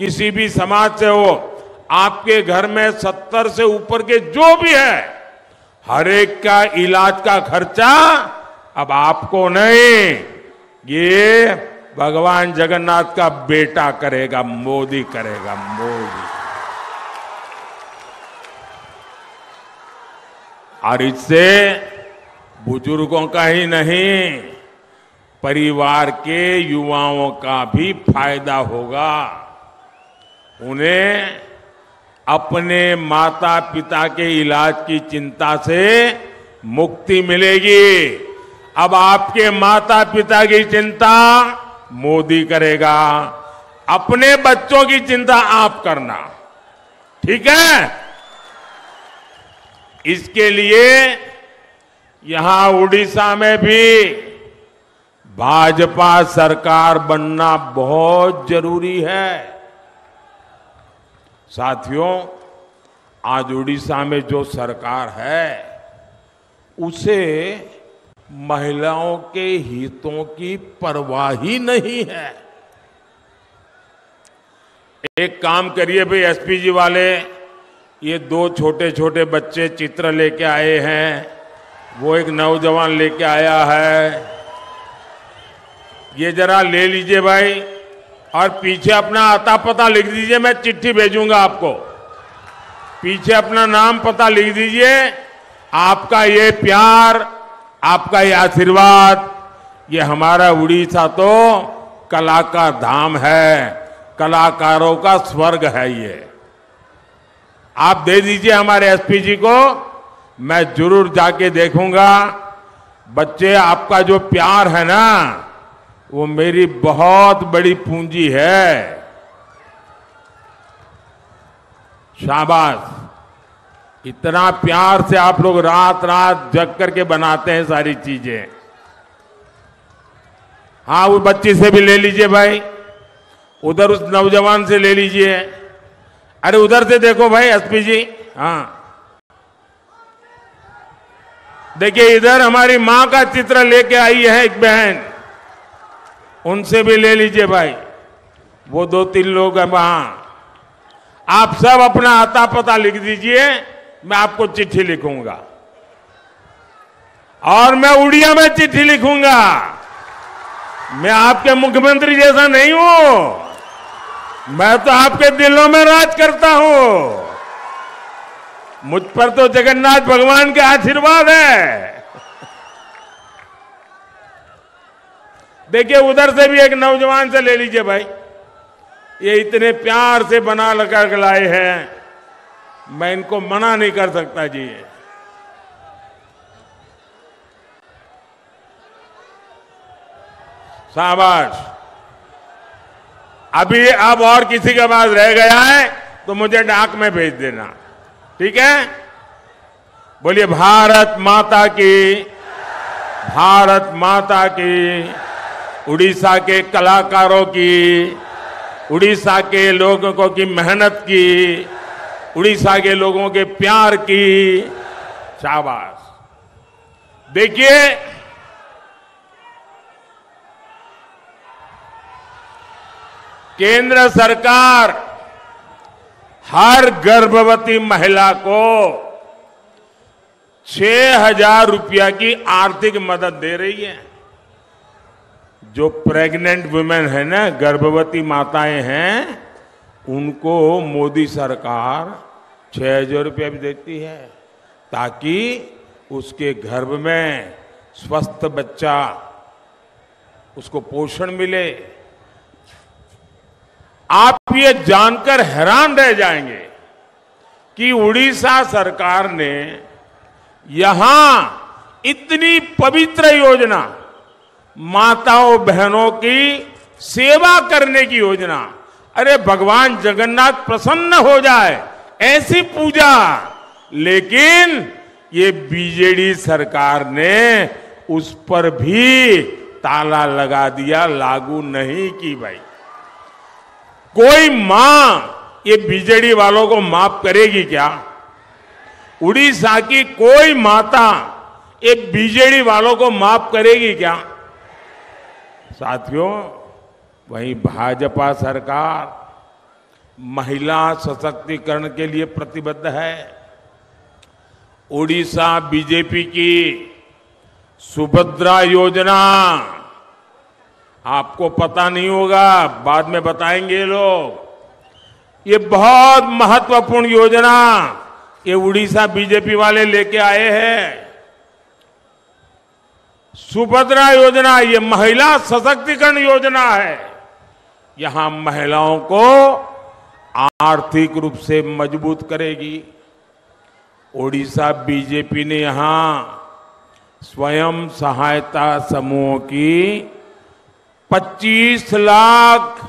किसी भी समाज से हो, आपके घर में 70 से ऊपर के जो भी है, हर एक का इलाज का खर्चा अब आपको नहीं, ये भगवान जगन्नाथ का बेटा करेगा, मोदी करेगा, मोदी। और इससे बुजुर्गों का ही नहीं, परिवार के युवाओं का भी फायदा होगा। उन्हें अपने माता पिता के इलाज की चिंता से मुक्ति मिलेगी। अब आपके माता पिता की चिंता मोदी करेगा, अपने बच्चों की चिंता आप करना, ठीक है? इसके लिए यहां उड़ीसा में भी भाजपा सरकार बनना बहुत जरूरी है। साथियों, आज उड़ीसा में जो सरकार है उसे महिलाओं के हितों की परवाह ही नहीं है। एक काम करिए भाई, एसपी जी वाले, ये 2 छोटे छोटे बच्चे चित्र लेके आए हैं, वो एक नौजवान लेके आया है, ये जरा ले लीजिए भाई, और पीछे अपना आता पता लिख दीजिए, मैं चिट्ठी भेजूंगा आपको। पीछे अपना नाम पता लिख दीजिए। आपका ये प्यार, आपका ये आशीर्वाद, ये हमारा उड़ीसा तो कला का धाम है, कलाकारों का स्वर्ग है। ये आप दे दीजिए हमारे एसपी जी को, मैं जरूर जाके देखूंगा। बच्चे, आपका जो प्यार है ना, वो मेरी बहुत बड़ी पूंजी है। शाबाश, इतना प्यार से आप लोग रात रात जग करके बनाते हैं सारी चीजें। हाँ, उस बच्ची से भी ले लीजिए भाई, उधर उस नौजवान से ले लीजिए। अरे उधर से देखो भाई एसपी जी, हाँ देखिए, इधर हमारी मां का चित्र लेके आई है एक बहन, उनसे भी ले लीजिए भाई। वो 2-3 लोग हैं वहां। आप सब अपना आता पता लिख दीजिए, मैं आपको चिट्ठी लिखूंगा, और मैं उड़िया में चिट्ठी लिखूंगा। मैं आपके मुख्यमंत्री जैसा नहीं हूं, मैं तो आपके दिलों में राज करता हूं। मुझ पर तो जगन्नाथ भगवान के आशीर्वाद है। देखिए, उधर से भी एक नौजवान से ले लीजिए भाई, ये इतने प्यार से बना लगा के लाए हैं, मैं इनको मना नहीं कर सकता जी। शाबाश। अभी अब और किसी के पास रह गया है तो मुझे डाक में भेज देना, ठीक है? बोलिए भारत माता की, भारत माता की। उड़ीसा के कलाकारों की, उड़ीसा के लोगों की मेहनत की, उड़ीसा के लोगों के प्यार की। शाबाश। देखिए, केंद्र सरकार हर गर्भवती महिला को 6,000 रुपया की आर्थिक मदद दे रही है। जो प्रेग्नेंट वुमेन है ना, गर्भवती माताएं हैं, उनको मोदी सरकार 6,000 रुपया भी देती है, ताकि उसके गर्भ में स्वस्थ बच्चा, उसको पोषण मिले। आप ये जानकर हैरान रह जाएंगे कि उड़ीसा सरकार ने यहां इतनी पवित्र योजना, माताओं बहनों की सेवा करने की योजना, अरे भगवान जगन्नाथ प्रसन्न हो जाए ऐसी पूजा, लेकिन ये बीजेडी सरकार ने उस पर भी ताला लगा दिया, लागू नहीं की भाई। कोई मां ये बीजेडी वालों को माफ करेगी क्या? उड़ीसा की कोई माता ये बीजेडी वालों को माफ करेगी क्या? साथियों, वहीं भाजपा सरकार महिला सशक्तिकरण के लिए प्रतिबद्ध है। ओडिशा बीजेपी की सुभद्रा योजना, आपको पता नहीं होगा, बाद में बताएंगे लोग। ये बहुत महत्वपूर्ण योजना ये उड़ीसा बीजेपी वाले लेके आए हैं। सुभद्रा योजना ये महिला सशक्तिकरण योजना है। यहां महिलाओं को आर्थिक रूप से मजबूत करेगी। ओडिशा बीजेपी ने यहां स्वयं सहायता समूहों की 25 लाख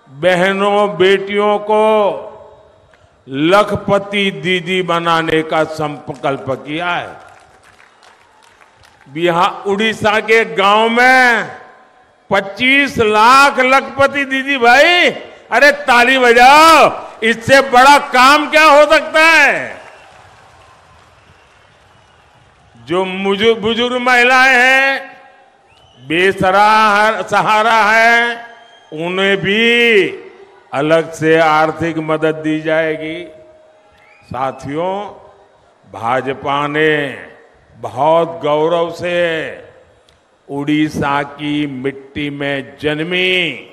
बहनों बेटियों को लखपति दीदी बनाने का संकल्प किया है। बिहार उड़ीसा के गांव में 25 लाख लखपति दीदी। भाई अरे ताली बजाओ, इससे बड़ा काम क्या हो सकता है। जो बुजुर्ग महिलाएं हैं, बेसहारा है, उन्हें भी अलग से आर्थिक मदद दी जाएगी। साथियों, भाजपा ने बहुत गौरव से उड़ीसा की मिट्टी में जन्मी,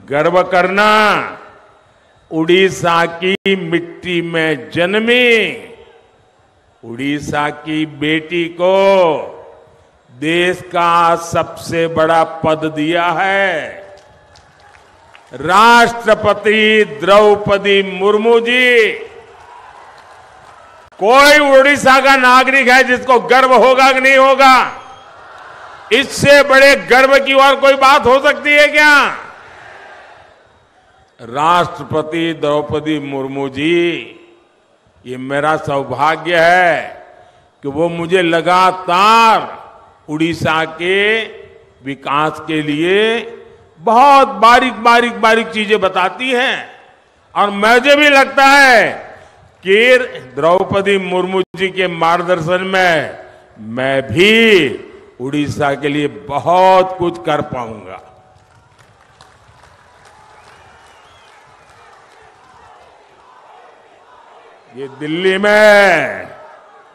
गर्व करना, उड़ीसा की मिट्टी में जन्मी उड़ीसा की बेटी को देश का सबसे बड़ा पद दिया है। राष्ट्रपति द्रौपदी मुर्मू जी, कोई उड़ीसा का नागरिक है जिसको गर्व होगा कि नहीं होगा? इससे बड़े गर्व की और कोई बात हो सकती है क्या? राष्ट्रपति द्रौपदी मुर्मू जी, ये मेरा सौभाग्य है कि वो मुझे लगातार उड़ीसा के विकास के लिए बहुत बारीक चीजें बताती हैं। और मुझे भी लगता है कि द्रौपदी मुर्मू जी के मार्गदर्शन में मैं भी उड़ीसा के लिए बहुत कुछ कर पाऊंगा। ये दिल्ली में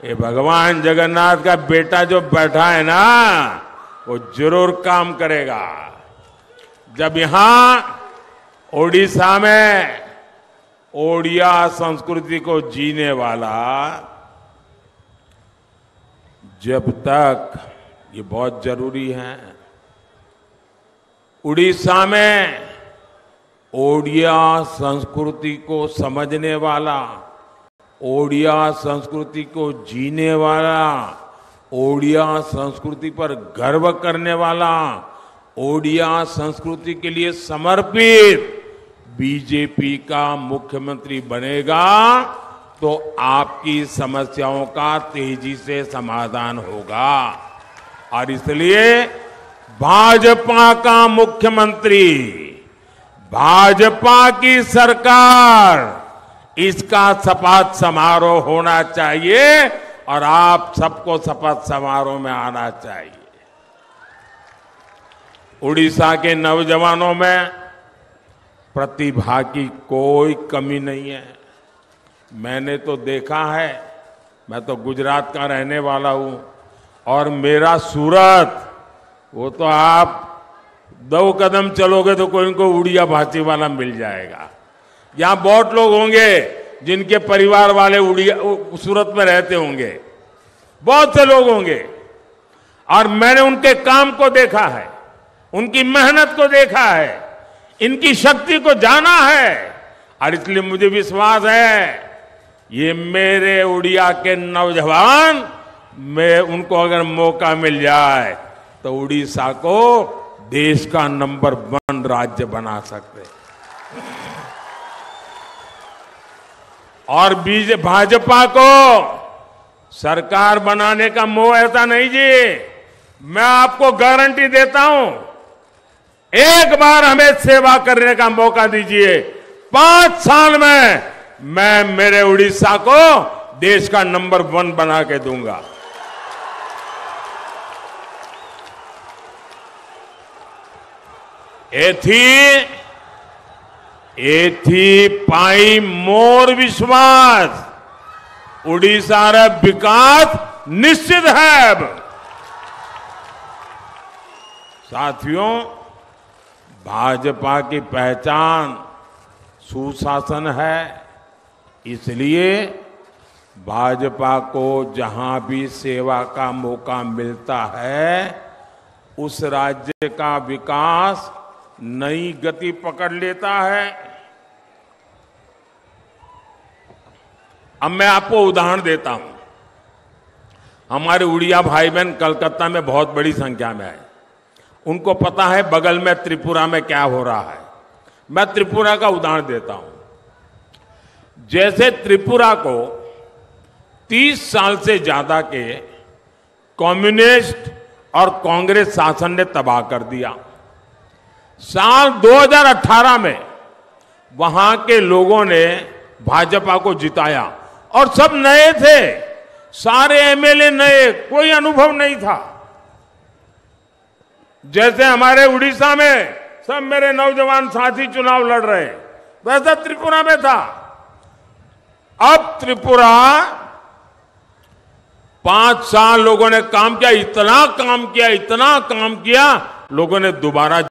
ये भगवान जगन्नाथ का बेटा जो बैठा है ना, वो जरूर काम करेगा। जब यहां ओडिशा में ओडिया संस्कृति को जीने वाला, जब तक ये बहुत जरूरी है, उड़ीसा में ओडिया संस्कृति को समझने वाला, ओडिया संस्कृति को जीने वाला, ओडिया संस्कृति पर गर्व करने वाला, ओडिया संस्कृति के लिए समर्पित बीजेपी का मुख्यमंत्री बनेगा तो आपकी समस्याओं का तेजी से समाधान होगा। और इसलिए भाजपा का मुख्यमंत्री, भाजपा की सरकार, इसका शपथ समारोह होना चाहिए और आप सबको शपथ समारोह में आना चाहिए। उड़ीसा के नौजवानों में प्रतिभा की कोई कमी नहीं है। मैंने तो देखा है, मैं तो गुजरात का रहने वाला हूं और मेरा सूरत, वो तो आप 2 कदम चलोगे तो कोई इनको उड़िया भाषी वाला मिल जाएगा। यहां बहुत लोग होंगे जिनके परिवार वाले उड़िया सूरत में रहते होंगे, बहुत से लोग होंगे, और मैंने उनके काम को देखा है, उनकी मेहनत को देखा है, इनकी शक्ति को जाना है। और इसलिए मुझे विश्वास है ये मेरे उड़िया के नौजवान, मैं उनको अगर मौका मिल जाए तो उड़ीसा को देश का नंबर 1 राज्य बना सकते हैं। और भाजपा को सरकार बनाने का मोह ऐसा नहीं जी, मैं आपको गारंटी देता हूं, एक बार हमें सेवा करने का मौका दीजिए, 5 साल में मैं मेरे उड़ीसा को देश का नंबर 1 बना के दूंगा। एथी पाई मोर विश्वास उड़ीसार विकास निश्चित है। साथियों, भाजपा की पहचान सुशासन है, इसलिए भाजपा को जहां भी सेवा का मौका मिलता है उस राज्य का विकास नई गति पकड़ लेता है। अब मैं आपको उदाहरण देता हूं। हमारे उड़िया भाई बहन कलकत्ता में बहुत बड़ी संख्या में है। उनको पता है बगल में त्रिपुरा में क्या हो रहा है। मैं त्रिपुरा का उदाहरण देता हूं। जैसे त्रिपुरा को 30 साल से ज्यादा के कम्युनिस्ट और कांग्रेस शासन ने तबाह कर दिया। साल 2018 में वहां के लोगों ने भाजपा को जिताया और सब नए थे, सारे एमएलए नए, कोई अनुभव नहीं था। जैसे हमारे उड़ीसा में सब मेरे नौजवान साथी चुनाव लड़ रहे हैं, वैसा त्रिपुरा में था। अब त्रिपुरा 5 साल लोगों ने काम किया, इतना काम किया, लोगों ने दोबारा